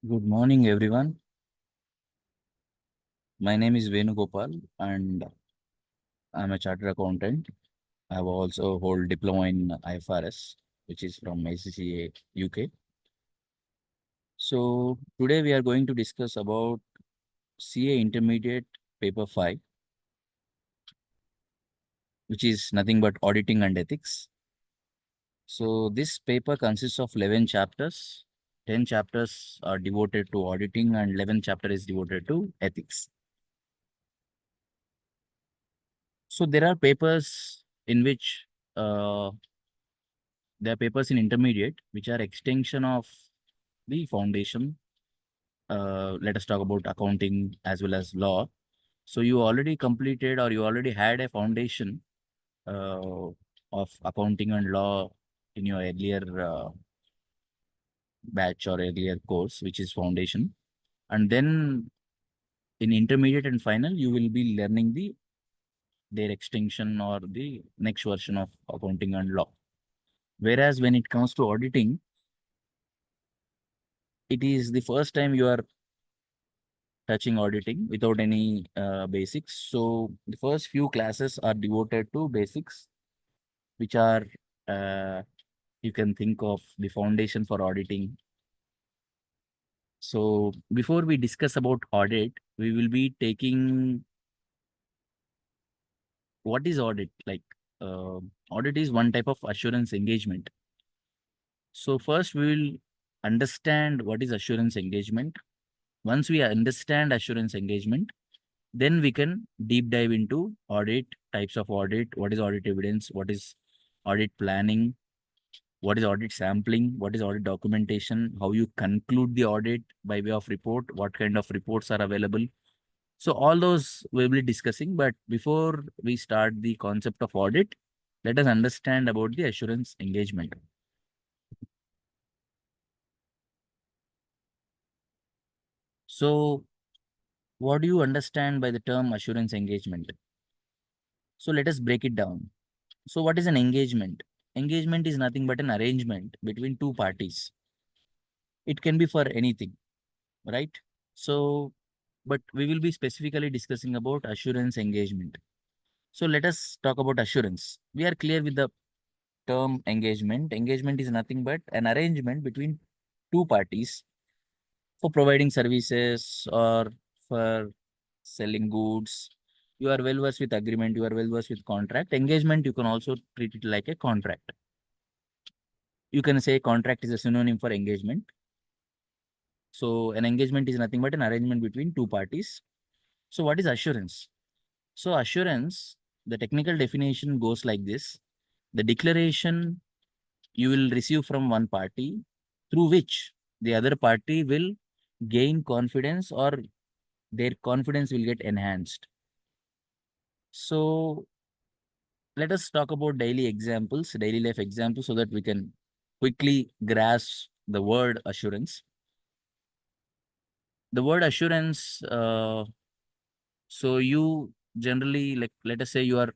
Good morning, everyone. My name is Venu Gopal, and I'm a chartered accountant. I have also hold diploma in IFRS, which is from ACCA UK. So today we are going to discuss about CA Intermediate Paper 5, which is nothing but auditing and ethics. So this paper consists of 11 chapters. 10 chapters are devoted to auditing and 11 chapter is devoted to ethics. So there are papers in which there are papers in intermediate which are extension of the foundation. Let us talk about accounting as well as law. So you already completed or you already had a foundation of accounting and law in your earlier batch or earlier course, which is foundation. And then in intermediate and final, you will be learning their extension or the next version of accounting and law. Whereas when it comes to auditing, it is the first time you are touching auditing without any basics. So the first few classes are devoted to basics, which are uh, you can think of the foundation for auditing. So before we discuss about audit, we will be taking what is audit. Audit is one type of assurance engagement. So first we will understand what is assurance engagement. Once we understand assurance engagement, then we can deep dive into audit, types of audit, what is audit evidence, what is audit planning, what is audit sampling, what is audit documentation, how you conclude the audit by way of report, what kind of reports are available. So all those we will be discussing. But before we start the concept of audit, let us understand about the assurance engagement. So what do you understand by the term assurance engagement? So let us break it down. So what is an engagement? Engagement is nothing but an arrangement between two parties. It can be for anything, right? So, but we will be specifically discussing about assurance engagement. So let us talk about assurance. We are clear with the term engagement. Engagement is nothing but an arrangement between two parties for providing services or for selling goods. You are well versed with agreement, you are well versed with contract. Engagement, you can also treat it like a contract. You can say contract is a synonym for engagement. So an engagement is nothing but an arrangement between two parties. So what is assurance? So assurance, the technical definition goes like this. The declaration you will receive from one party through which the other party will gain confidence or their confidence will get enhanced. So let us talk about daily examples, daily life examples, so that we can quickly grasp the word assurance. The word assurance, so you generally, like, let us say you are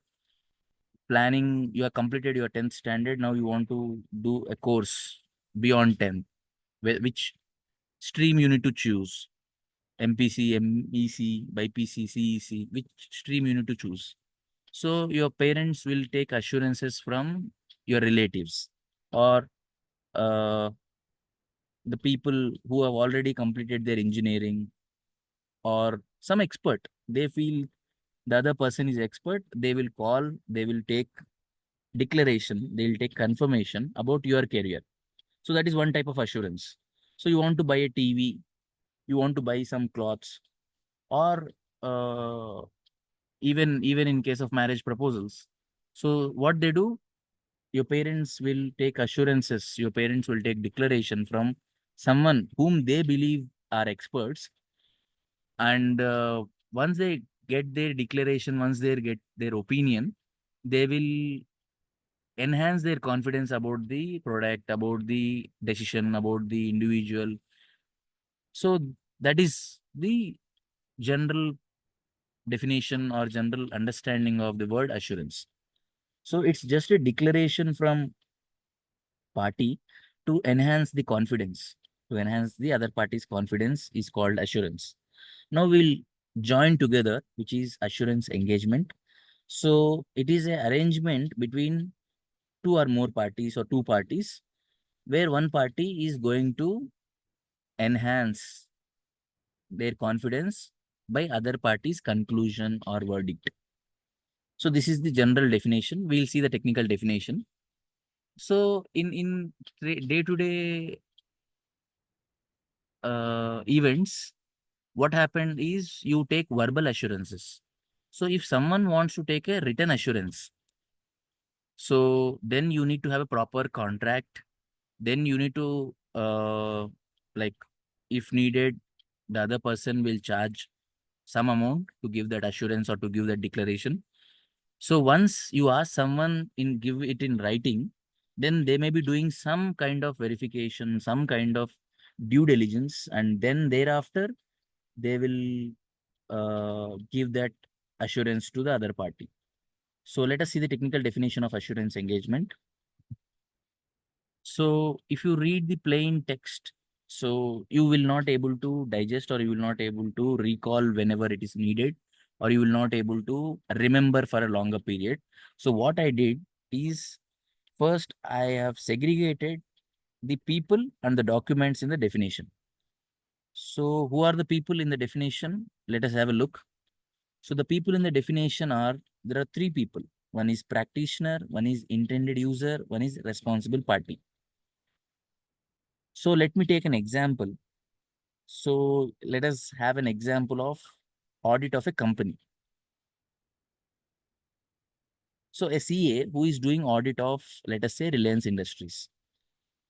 planning, you have completed your 10th standard. Now you want to do a course beyond 10th, which stream you need to choose. MPC, MEC, BPC, CEC, which stream you need to choose. So your parents will take assurances from your relatives or uh, the people who have already completed their engineering or some expert. They feel the other person is expert. They will call, they will take declaration, they will take confirmation about your career. So that is one type of assurance. So you want to buy a TV, you want to buy some clothes, or even in case of marriage proposals. So what they do, your parents will take assurances, your parents will take declaration from someone whom they believe are experts. And once they get their declaration, once they get their opinion, they will enhance their confidence about the product, about the decision, about the individual. So that is the general definition or general understanding of the word assurance. So it's just a declaration from party to enhance the confidence. to enhance the other party's confidence is called assurance. Now we'll join together, which is assurance engagement. So it is an arrangement between two or more parties or two parties where one party is going to enhance their confidence by other party's conclusion or verdict. So this is the general definition. We'll see the technical definition. So in day-to-day events, what happened is you take verbal assurances. So if someone wants to take a written assurance, so then you need to have a proper contract. Then you need to like, if needed, the other person will charge some amount to give that assurance or to give that declaration. So once you ask someone in give it in writing, then they may be doing some kind of verification, some kind of due diligence, and then thereafter they will give that assurance to the other party. So let us see the technical definition of assurance engagement. So if you read the plain text, so you will not able to digest, or you will not able to recall whenever it is needed, or you will not able to remember for a longer period. So what I did is, first I have segregated the people and the documents in the definition. So who are the people in the definition? Let us have a look. So the people in the definition are, there are three people. One is practitioner, one is intended user, one is responsible party. So let me take an example. So let us have an example of audit of a company. So a CA who is doing audit of, let us say, Reliance Industries.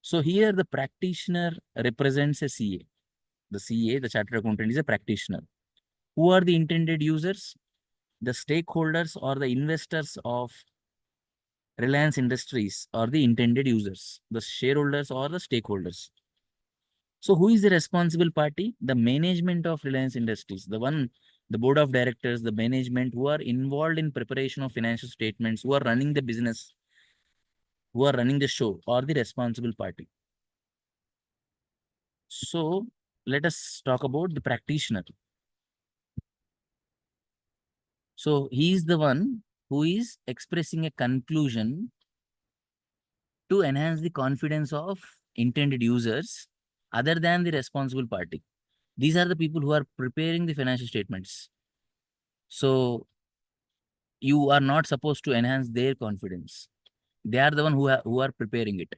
So here the practitioner represents a CA. The CA, the chartered accountant, is a practitioner. Who are the intended users? The stakeholders or the investors of Reliance Industries are the intended users. The shareholders or the stakeholders. So who is the responsible party? The management of Reliance Industries, the board of directors, the management who are involved in preparation of financial statements, who are running the business, who are running the show, or the responsible party. So let us talk about the practitioner. So he is the one who is expressing a conclusion to enhance the confidence of intended users other than the responsible party. These are the people who are preparing the financial statements. So you are not supposed to enhance their confidence. They are the one who are preparing it.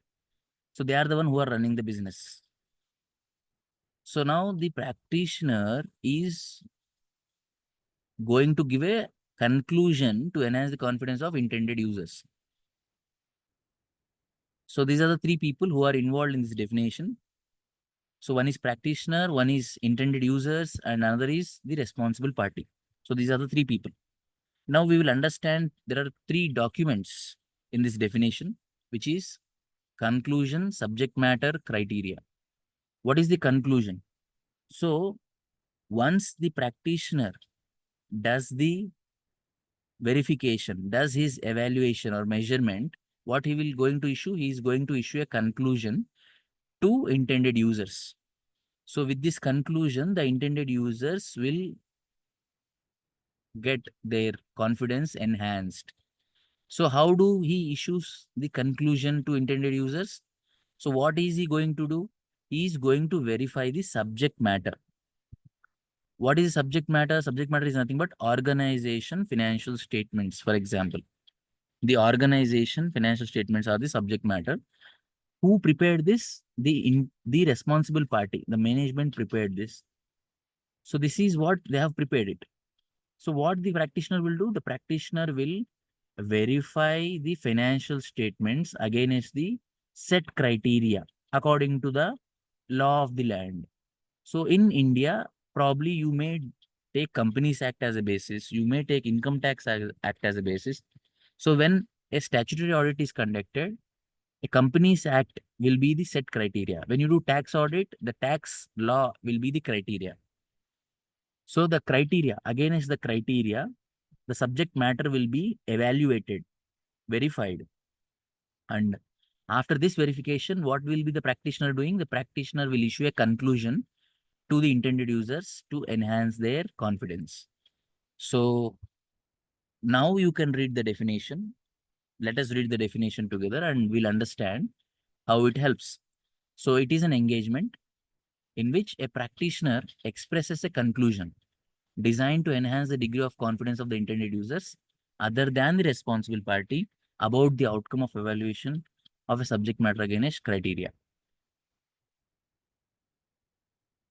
So they are the one who are running the business. So now the practitioner is going to give a conclusion to enhance the confidence of intended users. So these are the three people who are involved in this definition. So one is practitioner, one is intended users, and another is the responsible party. So these are the three people. Now we will understand there are three documents in this definition, which is conclusion, subject matter, criteria. What is the conclusion? So once the practitioner does the verification, does his evaluation or measurement, what he will going to issue? He is going to issue a conclusion to intended users. So with this conclusion, the intended users will get their confidence enhanced. So how do he issues the conclusion to intended users? So what is he going to do? He is going to verify the subject matter. What is subject matter? Subject matter is nothing but organization financial statements, for example. The organization financial statements are the subject matter. Who prepared this? The responsible party, the management prepared this. So this is what they have prepared it. So what the practitioner will do? The practitioner will verify the financial statements against the set criteria according to the law of the land. So in India, probably you may take Companies Act as a basis, you may take Income Tax Act as a basis. So when a statutory audit is conducted, a Companies Act will be the set criteria. When you do tax audit, the tax law will be the criteria. So the criteria, against the criteria, the subject matter will be evaluated, verified. And After this verification, what will be the practitioner doing? The practitioner will issue a conclusion to the intended users to enhance their confidence. So now you can read the definition. Let us read the definition together and we'll understand how it helps. So it is an engagement in which a practitioner expresses a conclusion designed to enhance the degree of confidence of the intended users other than the responsible party about the outcome of evaluation of a subject matter against criteria.